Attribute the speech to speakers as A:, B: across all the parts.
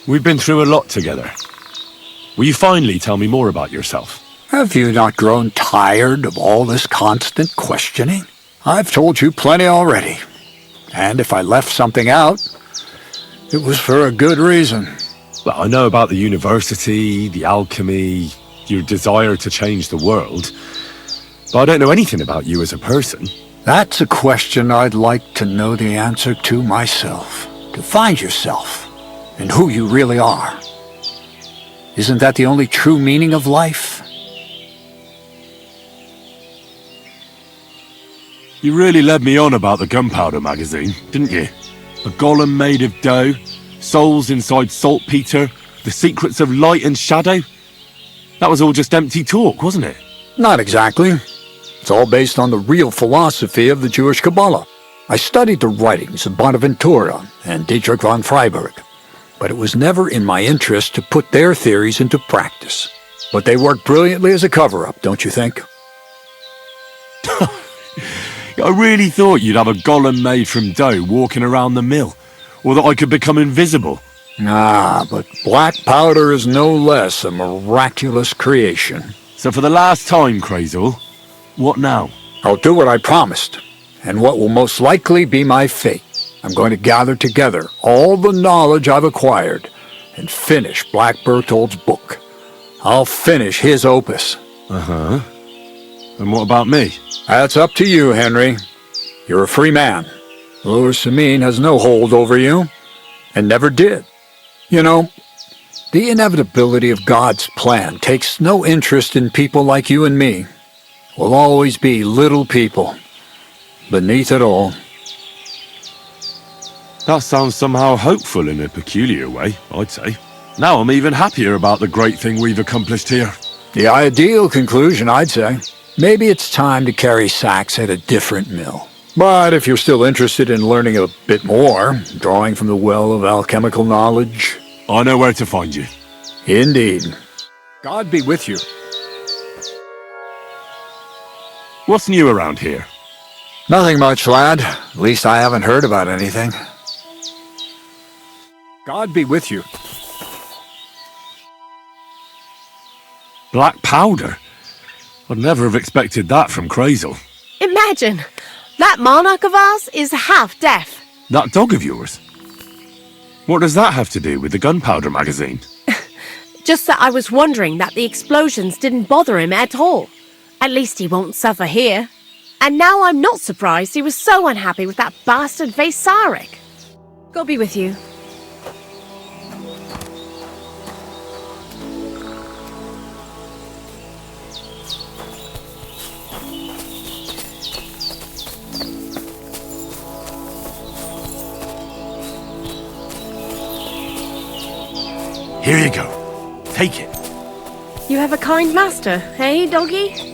A: We've been through a lot together. Will you finally tell me more about yourself?
B: Have you not grown tired of all this constant questioning? I've told you plenty already. And if I left something out, it was for a good reason.
A: Well, I know about the university, the alchemy, your desire to change the world, but I don't know anything about you as a person.
B: That's a question I'd like to know the answer to myself. To find yourself and who you really are. Isn't that the only true meaning of life?
A: You really led me on about the gunpowder magazine, didn't you? A golem made of dough, souls inside saltpeter, the secrets of light and shadow. That was all just empty talk, wasn't it?
B: Not exactly. It's all based on the real philosophy of the Jewish Kabbalah. I studied the writings of Bonaventura and Dietrich von Freiberg, but it was never in my interest to put their theories into practice. But they work brilliantly as a cover-up, don't you think?
A: I really thought you'd have a golem made from dough walking around the mill, or that I could become invisible.
B: Ah, but black powder is no less a miraculous creation.
A: So for the last time, Crazel, what now?
B: I'll do what I promised, and what will most likely be my fate. I'm going to gather together all the knowledge I've acquired and finish Black Berthold's book. I'll finish his opus.
A: Uh-huh. And what about me?
B: That's up to you, Henry. You're a free man. Lord Samin has no hold over you, and never did. You know, the inevitability of God's plan takes no interest in people like you and me. We'll always be little people, beneath it all.
A: That sounds somehow hopeful in a peculiar way, I'd say. Now I'm even happier about the great thing we've accomplished here.
B: The ideal conclusion, I'd say. Maybe it's time to carry sacks at a different mill. But if you're still interested in learning a bit more, drawing from the well of alchemical knowledge...
A: I know where to find you.
B: Indeed. God be with you.
A: What's new around here?
B: Nothing much, lad. At least I haven't heard about anything. God be with you.
A: Black powder? I'd never have expected that from Crazel.
C: Imagine, that monarch of ours is half deaf.
A: That dog of yours? What does that have to do with the gunpowder magazine?
C: Just that I was wondering that the explosions didn't bother him at all. At least he won't suffer here. And now I'm not surprised he was so unhappy with that bastard Vasarik. God be with you.
A: Here you go. Take it.
C: You have a kind master, eh, doggy?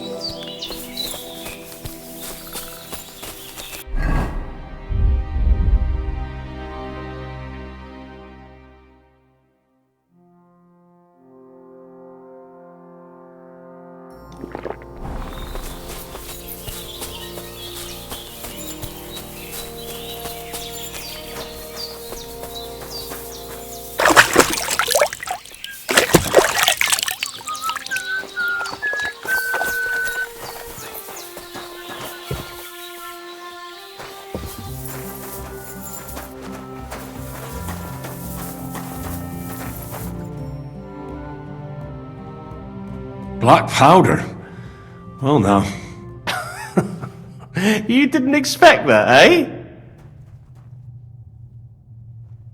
A: Black powder? Well now.
D: You didn't expect that, eh?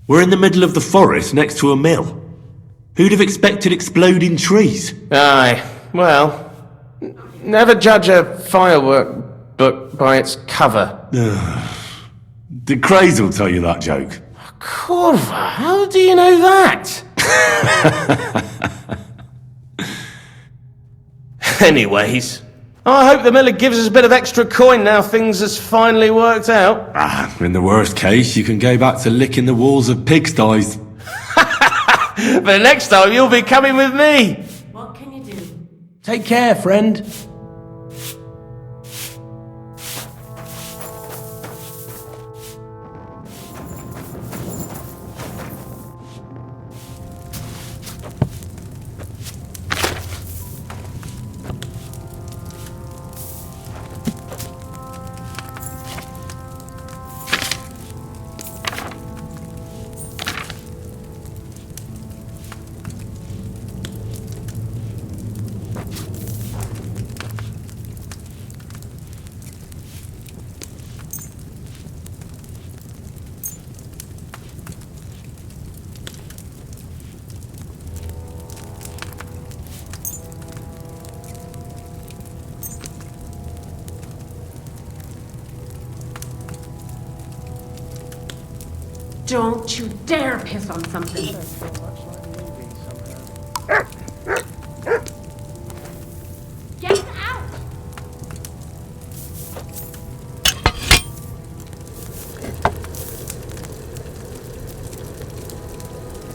A: We're in the middle of the forest next to a mill. Who'd have expected exploding trees?
D: Aye, well, never judge a firework book by its cover.
A: Did Crazel tell you that joke?
D: Corva, how do you know that? Anyways, I hope the miller gives us a bit of extra coin now things has finally worked out.
A: In the worst case, you can go back to licking the walls of pigsties.
D: But next time you'll be coming with me.
C: What can you do?
D: Take care, friend.
C: Don't you dare piss on something. Get out!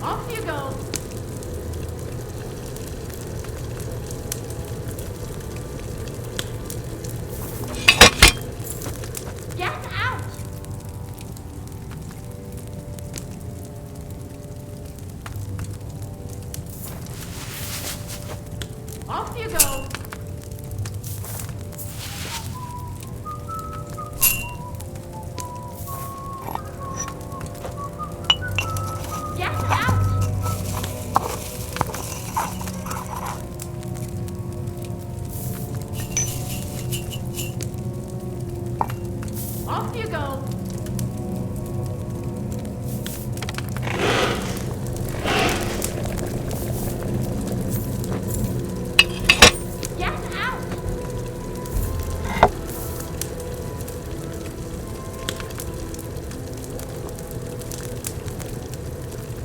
C: Off you go! Get out! Off you go! Get out! Off you go! Get out!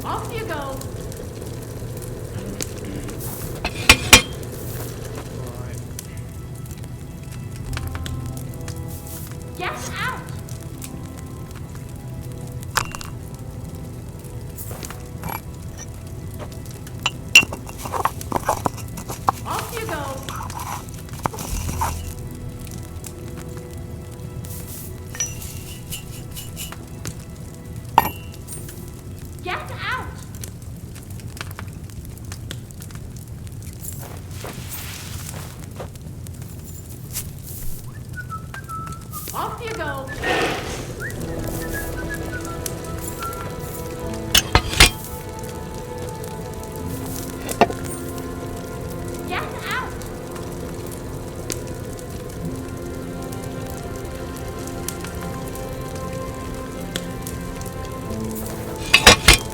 C: Off you go! Get out! Off you go! Get out! Off you go! Get out!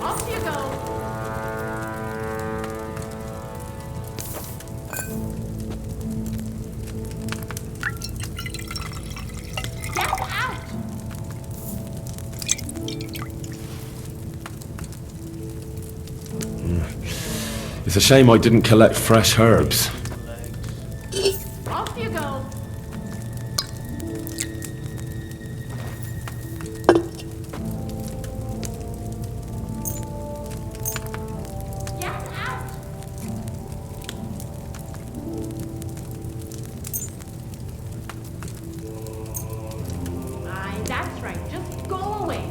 C: Off you go! Get out!
A: It's a shame I didn't collect fresh herbs.
C: Off you go! Get out! Aye, that's right. Just go away.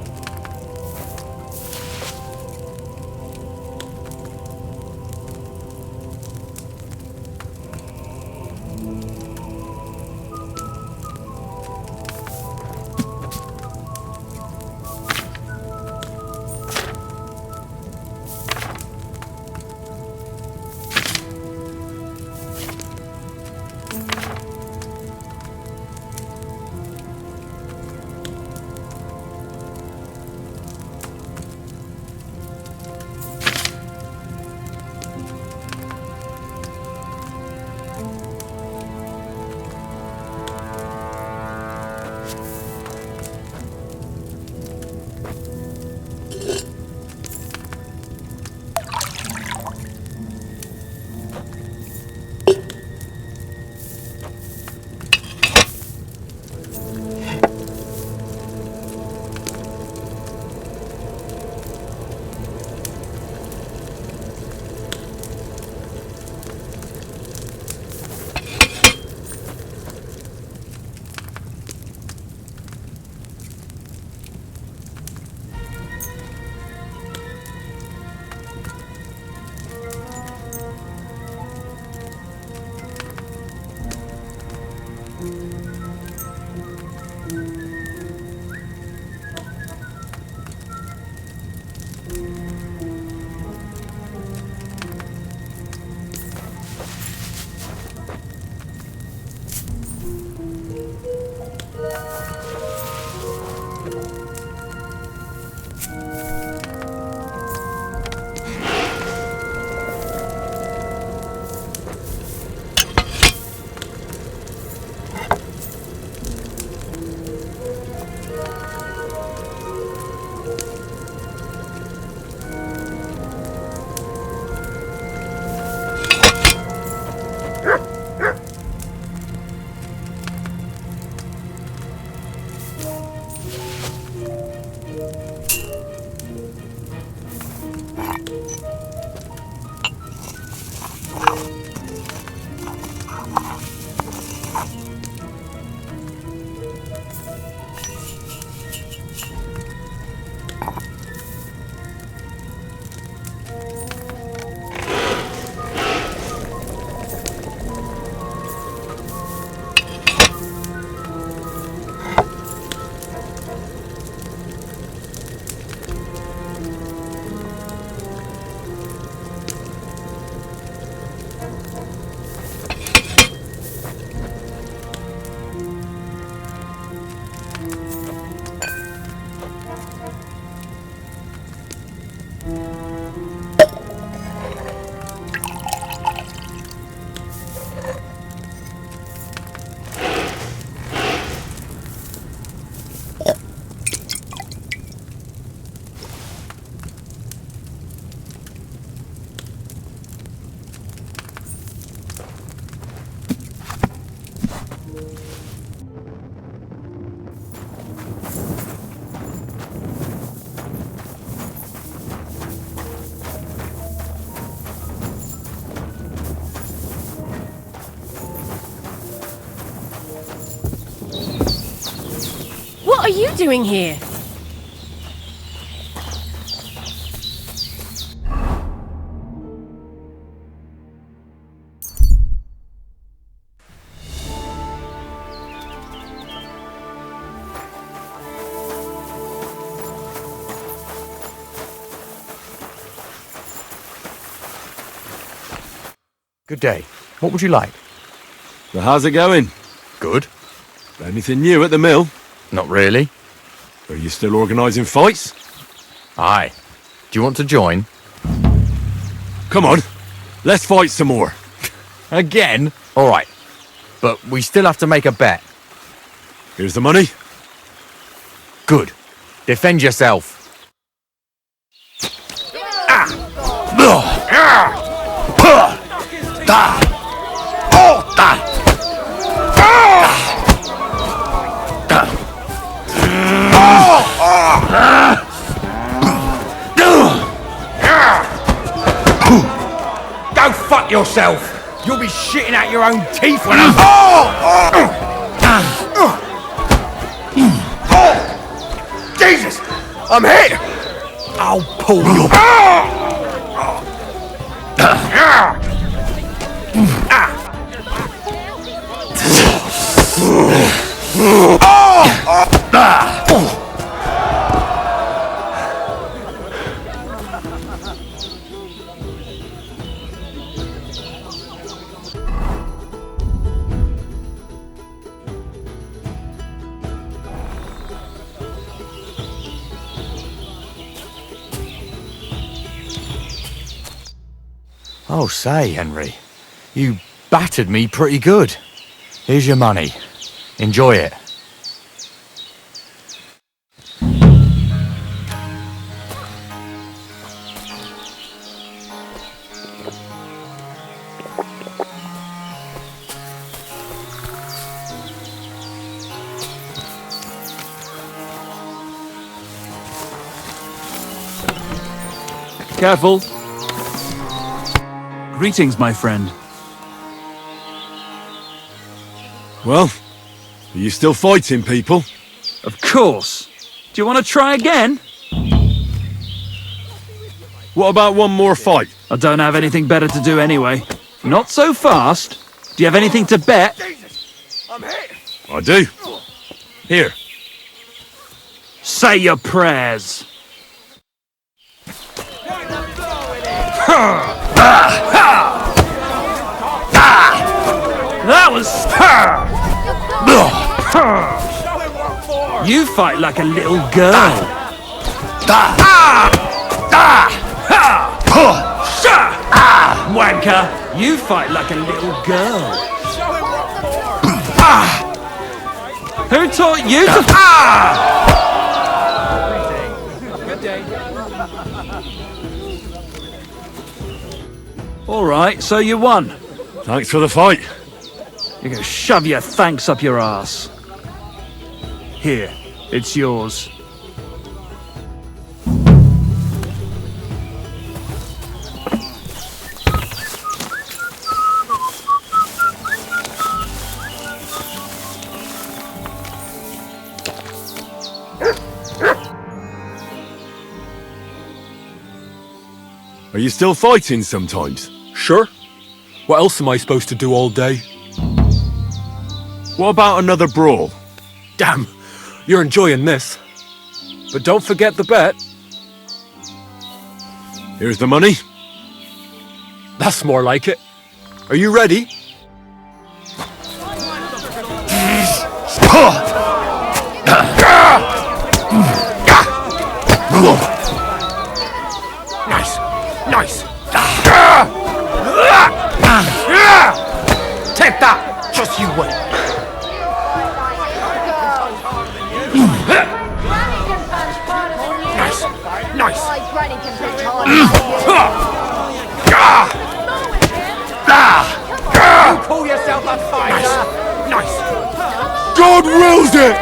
C: What are you doing here?
E: Good day. What would you like?
A: So how's it going?
E: Good.
A: Anything new at the mill?
E: Not really.
A: Are you still organising fights?
E: Aye. Do you want to join?
A: Come on, let's fight some more.
E: Again? All right. But we still have to make a bet.
A: Here's the money.
E: Good. Defend yourself.
B: Go fuck yourself! You'll be shitting out your own teeth when I'm... Jesus! I'm hit! I'll pull you...
E: Oh, say, Henry. You battered me pretty good. Here's your money. Enjoy it.
F: Careful. Greetings, my friend.
A: Well, are you still fighting people?
F: Of course. Do you want to try again?
A: What about one more fight?
F: I don't have anything better to do anyway. Not so fast. Do you have anything to bet?
A: I do. Here.
F: Say your prayers. That was... You fight like a little girl. Wanker, you fight like a little girl. Who taught you to... All right, so you won.
A: Thanks for the fight.
F: You're gonna shove your thanks up your ass. Here, it's yours.
A: Are you still fighting sometimes?
G: Sure. What else am I supposed to do all day?
A: What about another brawl?
G: Damn, you're enjoying this. But don't forget the bet.
A: Here's the money.
G: That's more like it. Are you ready? Nice!
C: Granny can be
G: You call yourself a fighter? Nice!
A: God wills it!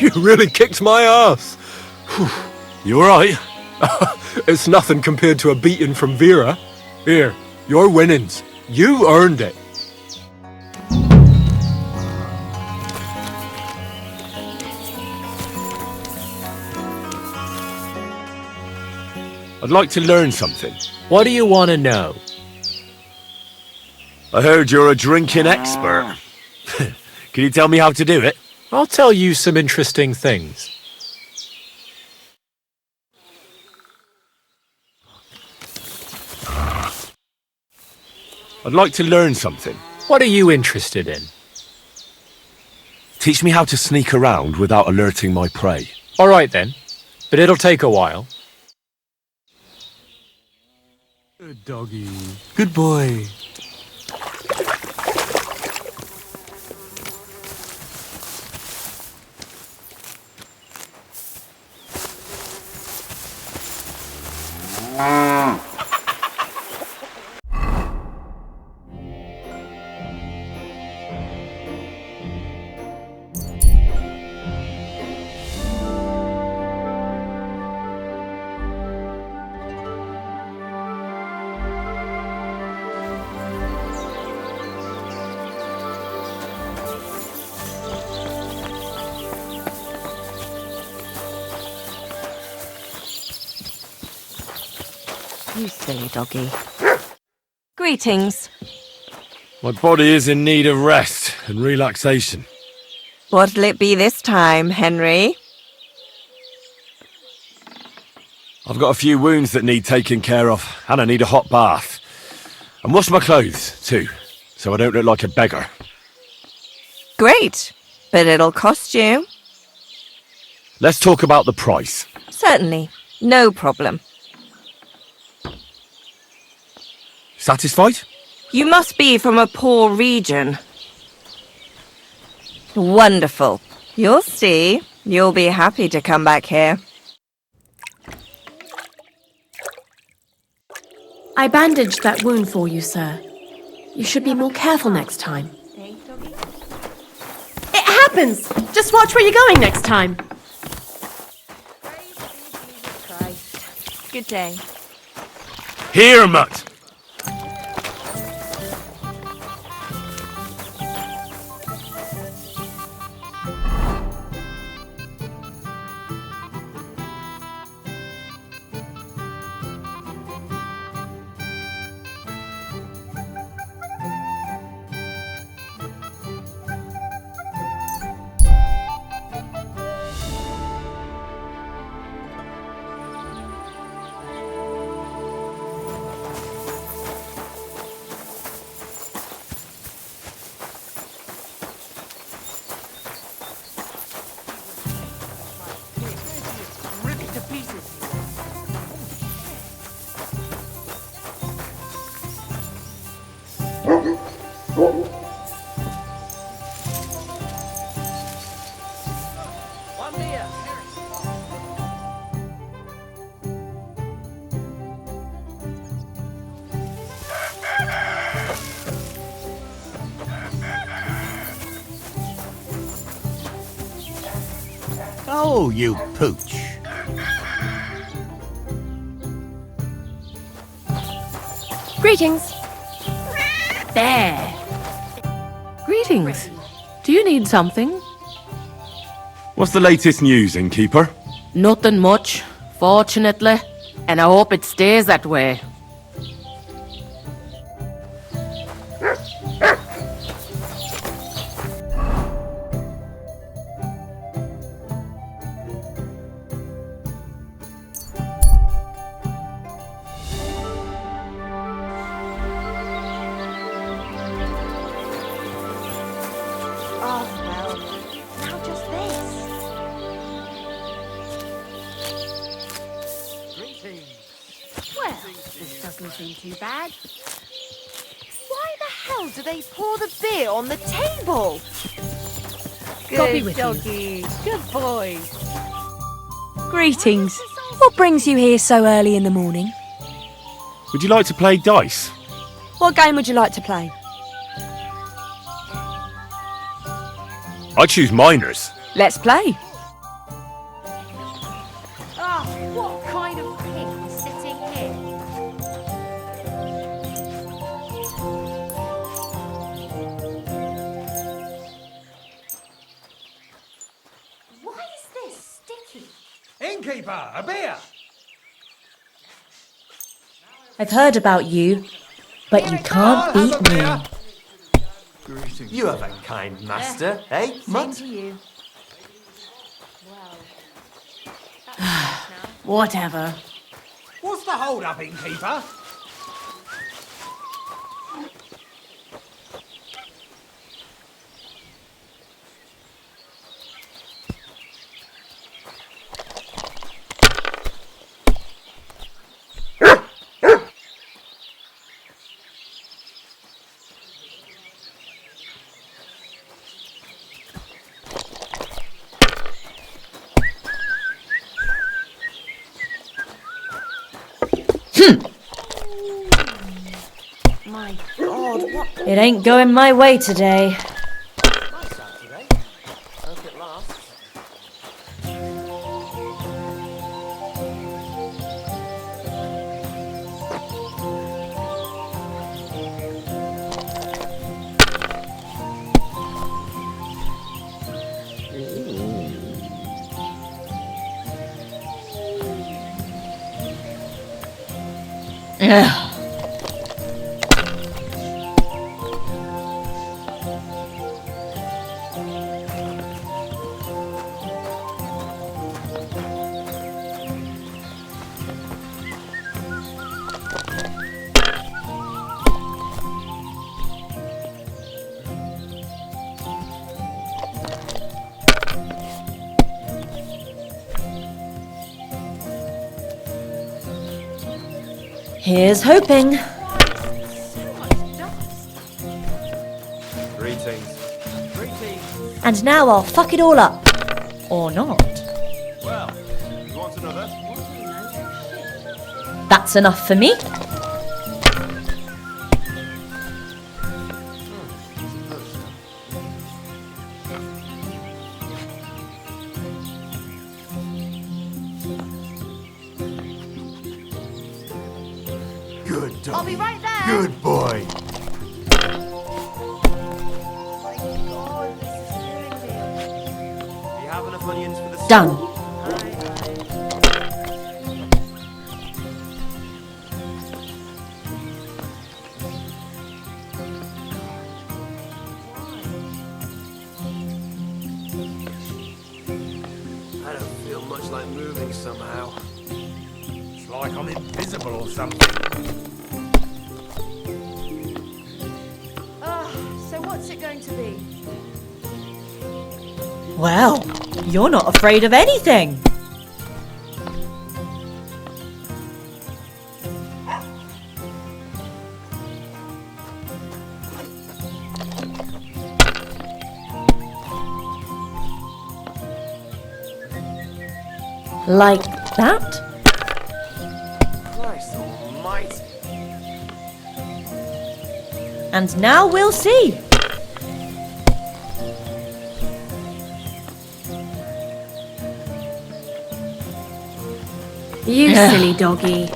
G: You really kicked my ass!
A: You alright?
G: It's nothing compared to a beating from Vera. Here, your winnings. You earned it.
A: I'd like to learn something.
H: What do you want to know?
A: I heard you're a drinking expert. Can you tell me how to do it?
H: I'll tell you some interesting things.
A: I'd like to learn something.
H: What are you interested in?
A: Teach me how to sneak around without alerting my prey.
H: All right then, but it'll take a while.
G: Good doggy.
A: Good boy.
C: You silly doggy.
I: Greetings.
A: My body is in need of rest and relaxation.
I: What'll it be this time, Henry?
A: I've got a few wounds that need taking care of, and I need a hot bath. And wash my clothes, too, so I don't look like a beggar.
I: Great, but it'll cost you.
A: Let's talk about the price.
I: Certainly, no problem.
A: Satisfied?
I: You must be from a poor region. Wonderful. You'll see. You'll be happy to come back here.
C: I bandaged that wound for you, sir. You should be more careful next time. It happens! Just watch where you're going next time.
I: Good day.
A: Here, Mutt!
E: Oh, you pooch.
C: Greetings. There.
J: Greetings. Do you need something?
A: What's the latest news, innkeeper?
J: Nothing much, fortunately. And I hope it stays that way.
C: seem too bad.
I: Why the hell do they pour the beer on the table?
C: God be
I: Good
C: with you.
I: doggy. Good boy.
K: Greetings. What brings you here so early in the morning?
A: Would you like to play dice?
K: What game would you like to play?
A: I choose minors.
K: Let's play.
C: Ah, what kind of pig is sitting here? Why is this sticky?
L: Innkeeper, a beer!
K: I've heard about you, but you can't beat me.
L: You have a kind master, eh, Mutt?
C: To you. Whatever.
L: What's the hold-up, Innkeeper?
C: My God, what?
K: It ain't going my way today.
L: Nice out today. Hope it lasts.
K: Here's hoping.
L: Greetings.
K: And now I'll fuck it all up. Or not.
A: Well, you want another?
K: That's enough for me.
L: Good dog.
C: I'll be right there.
L: Good boy.
D: Do you have enough onions for the
K: Done.
D: I don't feel much like moving somehow.
L: It's like I'm invisible or something.
C: So what's it going to be?
K: Well, you're not afraid of anything. Like that?
D: Christ almighty.
K: And now we'll see.
C: You silly doggy.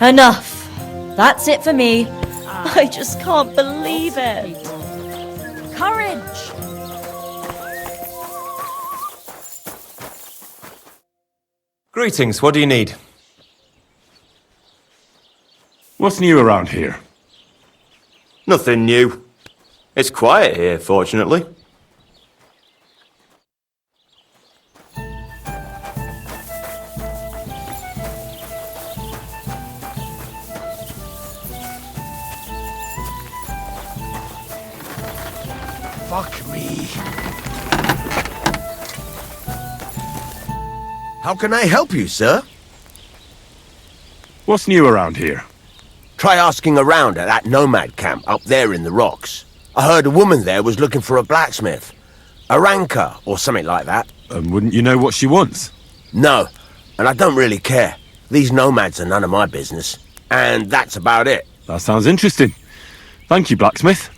K: Enough. That's it for me. I just can't believe it. Courage.
D: Greetings, what do you need?
A: What's new around here?
D: Nothing new. It's quiet here, fortunately.
M: How can I help you, sir?
A: What's new around here?
M: Try asking around at that nomad camp up there in the rocks. I heard a woman there was looking for a blacksmith. A ranker, or something like that.
A: And wouldn't you know what she wants?
M: No, and I don't really care. These nomads are none of my business. And that's about it.
A: That sounds interesting. Thank you, blacksmith.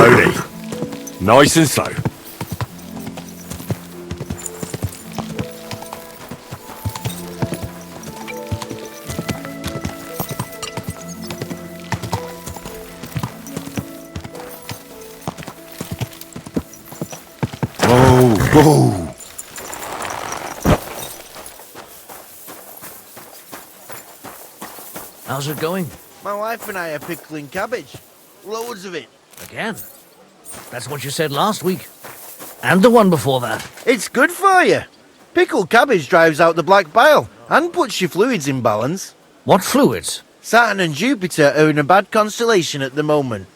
A: Slowly. Nice and slow. Whoa.
N: How's it going?
O: My wife and I are pickling cabbage. Loads of it.
N: Again? That's what you said last week. And the one before that.
O: It's good for you. Pickled cabbage drives out the black bile and puts your fluids in balance.
N: What fluids?
O: Saturn and Jupiter are in a bad constellation at the moment.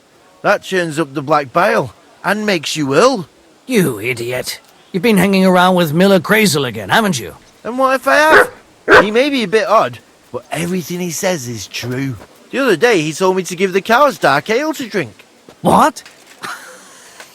O: That churns up the black bile and makes you ill.
N: You idiot. You've been hanging around with Miller Crazel again, haven't you?
O: And what if I have? He may be a bit odd, but everything he says is true. The other day he told me to give the cows dark ale to drink.
N: What?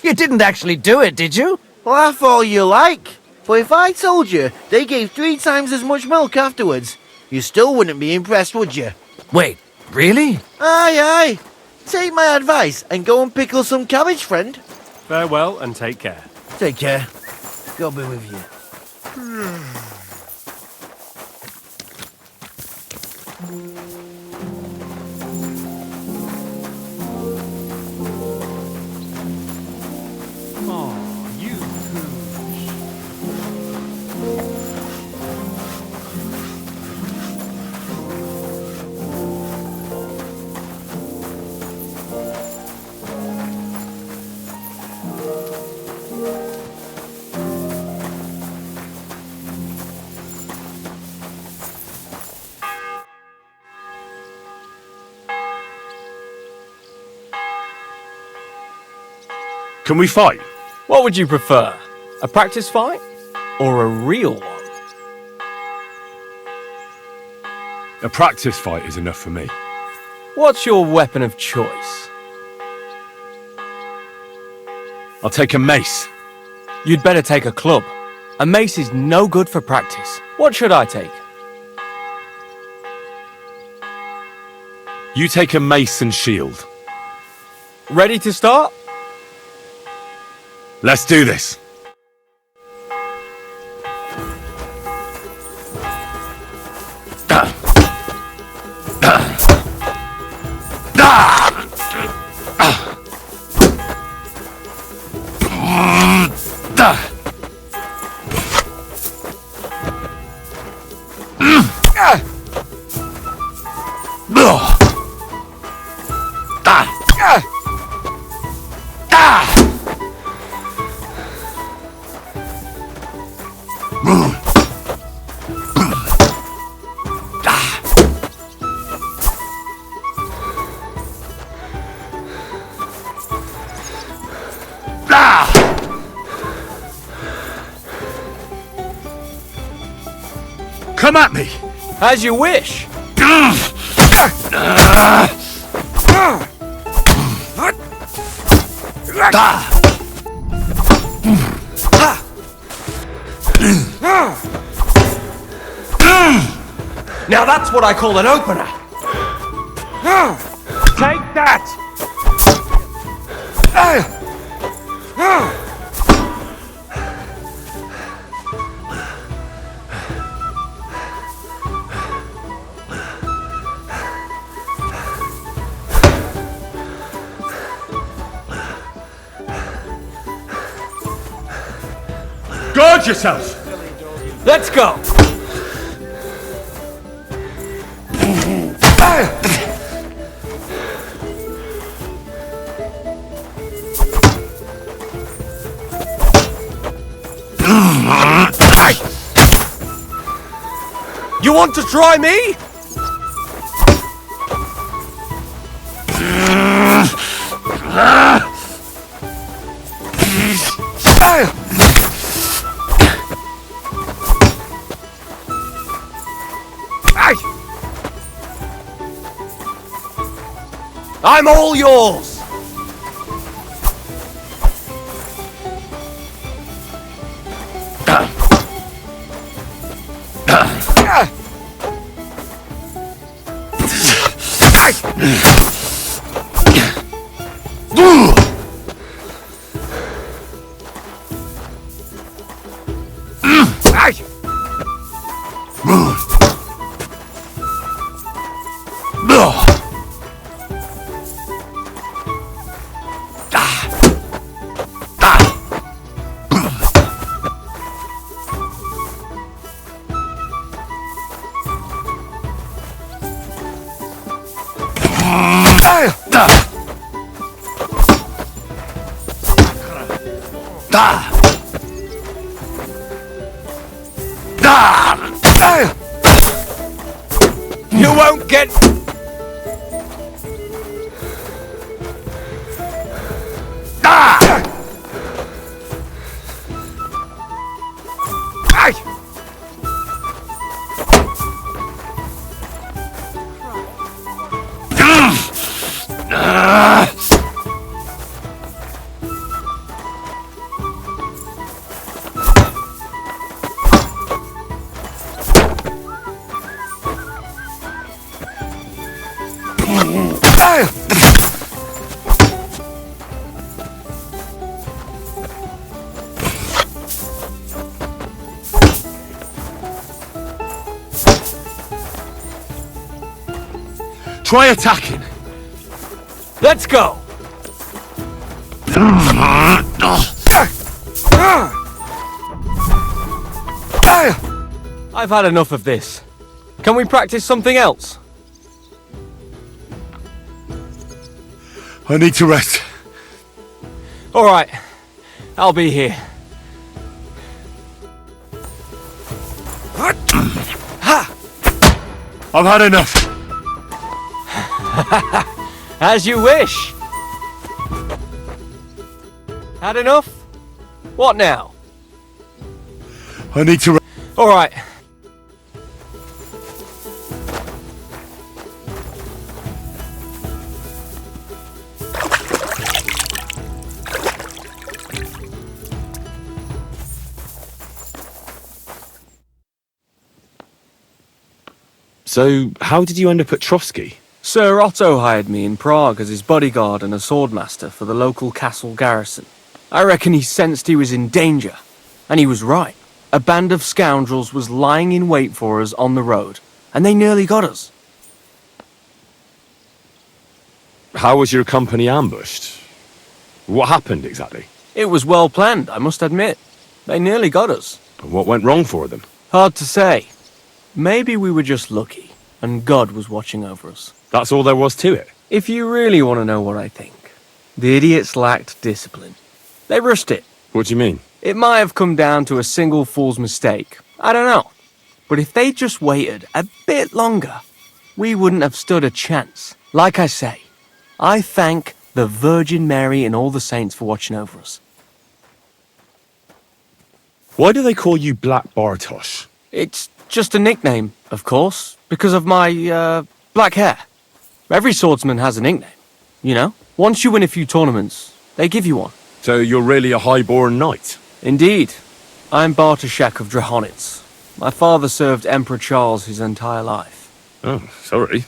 N: You didn't actually do it, did you?
O: Laugh all you like. But if I told you they gave 3 times as much milk afterwards, you still wouldn't be impressed, would you?
N: Wait, really?
O: Aye. Take my advice and go and pickle some cabbage, friend.
L: Farewell and take care.
O: Take care. God be with you.
A: Can we fight?
L: What would you prefer? A practice fight? Or a real one?
A: A practice fight is enough for me.
L: What's your weapon of choice?
A: I'll take a mace.
L: You'd better take a club. A mace is no good for practice. What should I take?
A: You take a mace and shield.
L: Ready to start?
A: Let's do this. Come at me!
L: As you wish! Now that's what I call an opener. Take that!
A: Guard yourself!
L: Let's go! You want to try me? I'm all yours! You won't get...
A: Try attacking!
L: Let's go! I've had enough of this. Can we practice something else?
A: I need to rest.
L: All right, I'll be here.
A: I've had enough.
L: As you wish. Had enough? What now?
A: I need to...
L: All right.
A: So, how did you end up at Trotsky?
L: Sir Otto hired me in Prague as his bodyguard and a swordmaster for the local castle garrison. I reckon he sensed he was in danger. And he was right. A band of scoundrels was lying in wait for us on the road, and they nearly got us.
A: How was your company ambushed? What happened exactly?
L: It was well planned, I must admit. They nearly got us.
A: What went wrong for them?
L: Hard to say. Maybe we were just lucky, and God was watching over us.
A: That's all there was to it?
L: If you really want to know what I think, the idiots lacked discipline. They rushed it.
A: What do you mean?
L: It might have come down to a single fool's mistake. I don't know. But if they just waited a bit longer, we wouldn't have stood a chance. Like I say, I thank the Virgin Mary and all the saints for watching over us.
A: Why do they call you Black Bartosch?
L: It's just a nickname, of course, because of my, black hair. Every swordsman has a nickname, you know? Once you win a few tournaments, they give you one.
A: So you're really a high-born knight?
L: Indeed. I'm Bartosch of Drahonitz. My father served Emperor Charles his entire life.
A: Oh, sorry.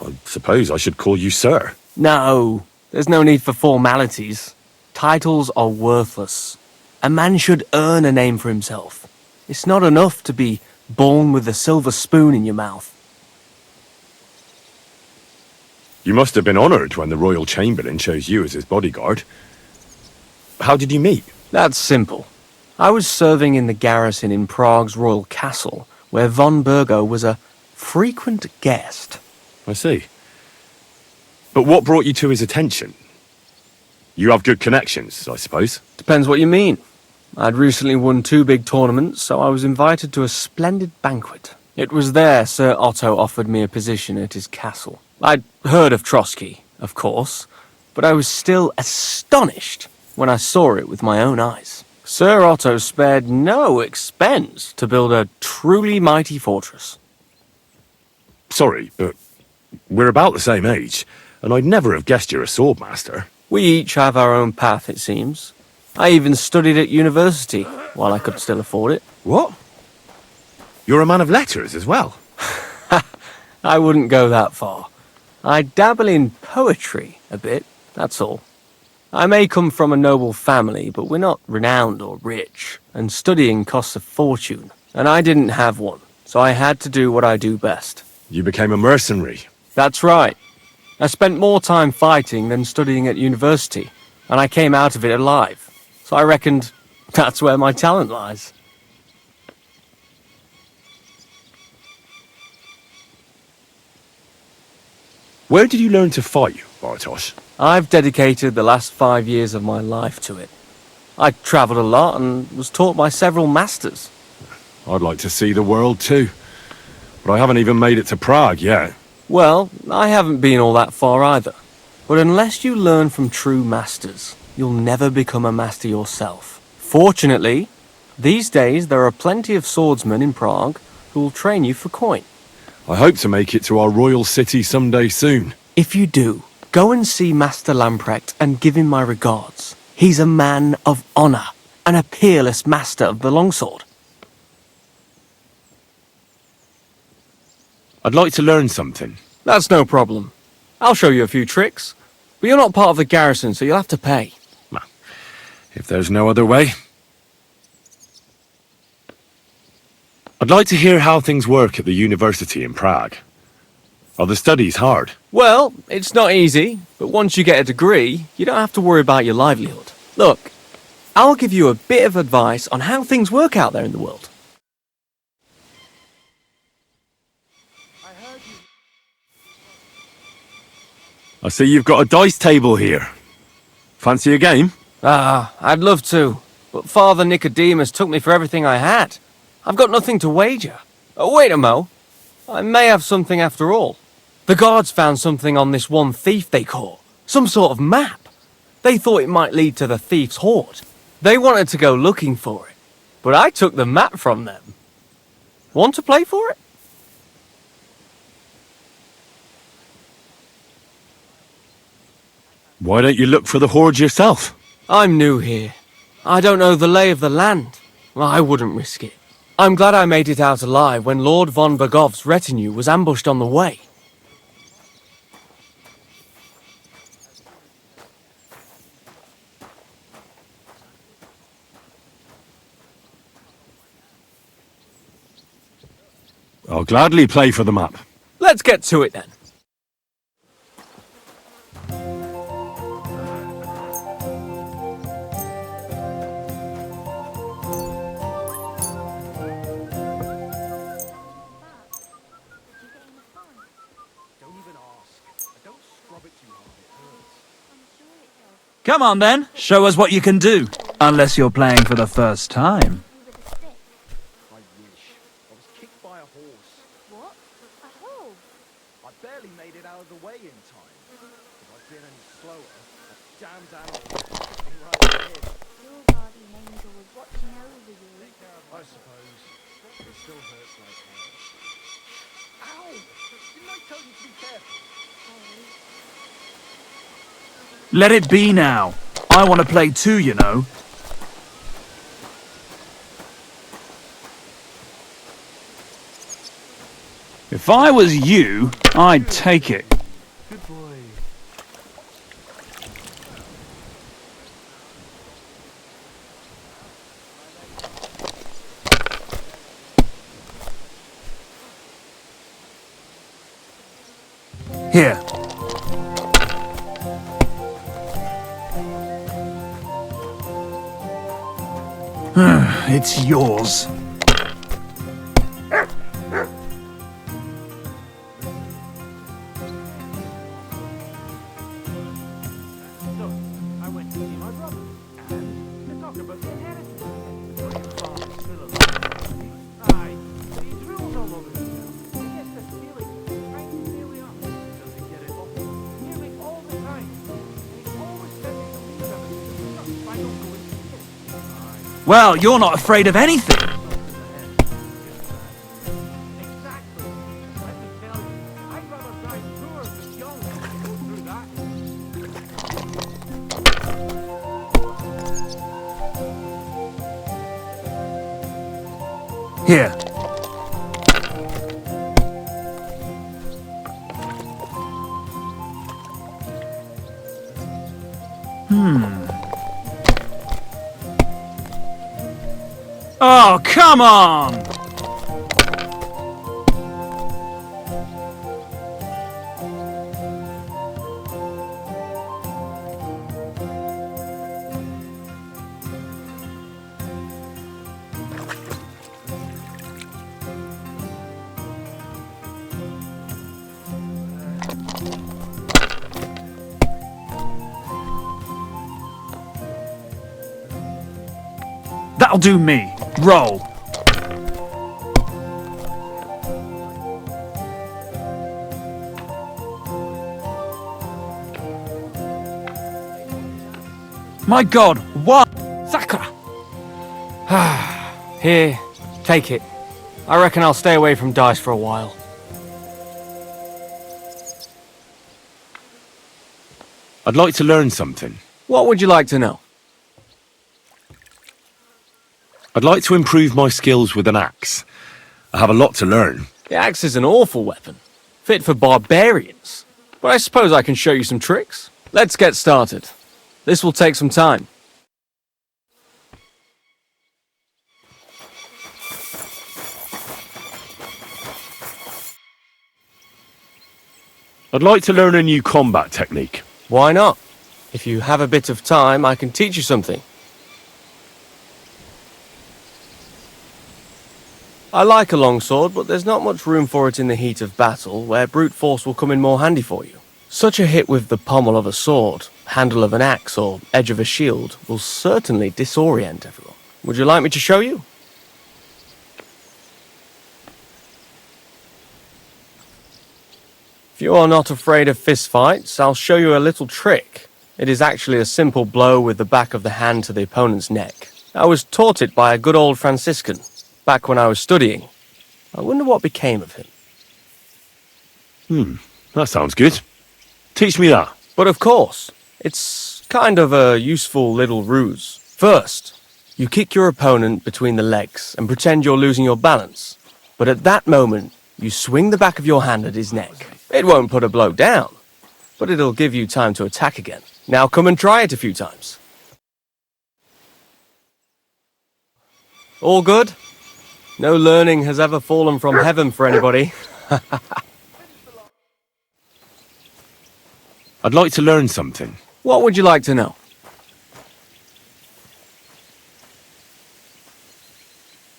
A: I suppose I should call you sir.
L: No, there's no need for formalities. Titles are worthless. A man should earn a name for himself. It's not enough to be born with a silver spoon in your mouth.
A: You must have been honoured when the Royal Chamberlain chose you as his bodyguard. How did you meet?
L: That's simple. I was serving in the garrison in Prague's royal castle, where von Burgo was a frequent guest.
A: I see. But what brought you to his attention? You have good connections, I suppose.
L: Depends what you mean. I'd recently won 2 big tournaments, so I was invited to a splendid banquet. It was there Sir Otto offered me a position at his castle. I'd heard of Trotsky, of course, but I was still astonished when I saw it with my own eyes. Sir Otto spared no expense to build a truly mighty fortress.
A: Sorry, but we're about the same age, and I'd never have guessed you're a swordmaster.
L: We each have our own path, it seems. I even studied at university, while I could still afford it.
A: What? You're a man of letters as well?
L: I wouldn't go that far. I dabble in poetry a bit, that's all. I may come from a noble family, but we're not renowned or rich, and studying costs a fortune, and I didn't have one, so I had to do what I do best.
A: You became a mercenary.
L: That's right. I spent more time fighting than studying at university, and I came out of it alive, so I reckoned that's where my talent lies.
A: Where did you learn to fight, Bartosz?
L: I've dedicated the last 5 years of my life to it. I travelled a lot and was taught by several masters.
A: I'd like to see the world too, but I haven't even made it to Prague yet.
L: Well, I haven't been all that far either. But unless you learn from true masters, you'll never become a master yourself. Fortunately, these days there are plenty of swordsmen in Prague who will train you for coin.
A: I hope to make it to our royal city someday soon.
L: If you do, go and see Master Lamprecht and give him my regards. He's a man of honour and a peerless master of the longsword.
A: I'd like to learn something.
L: That's no problem. I'll show you a few tricks. But you're not part of the garrison, so you'll have to pay.
A: If there's no other way. I'd like to hear how things work at the university in Prague. Are the studies hard?
L: Well, it's not easy, but once you get a degree, you don't have to worry about your livelihood. Look, I'll give you a bit of advice on how things work out there in the world.
A: I see you've got a dice table here. Fancy a game?
L: I'd love to, but Father Nicodemus took me for everything I had. I've got nothing to wager. Oh, wait a mo. I may have something after all. The guards found something on this one thief they caught. Some sort of map. They thought it might lead to the thief's hoard. They wanted to go looking for it, but I took the map from them. Want to play for it?
A: Why don't you look for the hoard yourself?
L: I'm new here. I don't know the lay of the land. I wouldn't risk it. I'm glad I made it out alive when Lord von Bergov's retinue was ambushed on the way.
A: I'll gladly play for the map.
L: Let's get to it then.
F: Come on then, show us what you can do. Unless you're playing for the first time.
B: I wish. I was kicked by a horse.
C: What? A hole?
B: I barely made it out of the way in time. If I'd been any slower, a damned animal would have hit me right in the head.
P: Your guardian angel was watching over you.
B: I suppose. It still hurts like hell. Ow! Didn't I tell you to be careful?
F: Let it be now. I want to play too, you know. If I was you, I'd take it. Here. It's yours. Well, you're not afraid of anything. Here. Oh, come on! That'll do me. Roll. My God, what?
L: Sakura! Here, take it. I reckon I'll stay away from dice for a while.
A: I'd like to learn something.
L: What would you like to know?
A: I'd like to improve my skills with an axe. I have a lot to learn.
L: The axe is an awful weapon, fit for barbarians. But I suppose I can show you some tricks. Let's get started. This will take some time.
A: I'd like to learn a new combat technique.
L: Why not? If you have a bit of time, I can teach you something. I like a longsword, but there's not much room for it in the heat of battle, where brute force will come in more handy for you. Such a hit with the pommel of a sword, handle of an axe, or edge of a shield will certainly disorient everyone. Would you like me to show you? If you are not afraid of fistfights, I'll show you a little trick. It is actually a simple blow with the back of the hand to the opponent's neck. I was taught it by a good old Franciscan, back when I was studying. I wonder what became of him.
A: That sounds good. Teach me that.
L: But of course, it's kind of a useful little ruse. First, you kick your opponent between the legs and pretend you're losing your balance. But at that moment, you swing the back of your hand at his neck. It won't put a blow down, but it'll give you time to attack again. Now come and try it a few times. All good? No learning has ever fallen from heaven for anybody.
A: I'd like to learn something.
L: What would you like to know?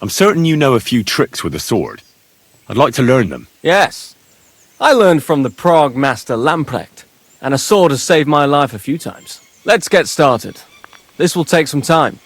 A: I'm certain you know a few tricks with a sword. I'd like to learn them.
L: Yes. I learned from the Prague master Lamprecht, and a sword has saved my life a few times. Let's get started. This will take some time.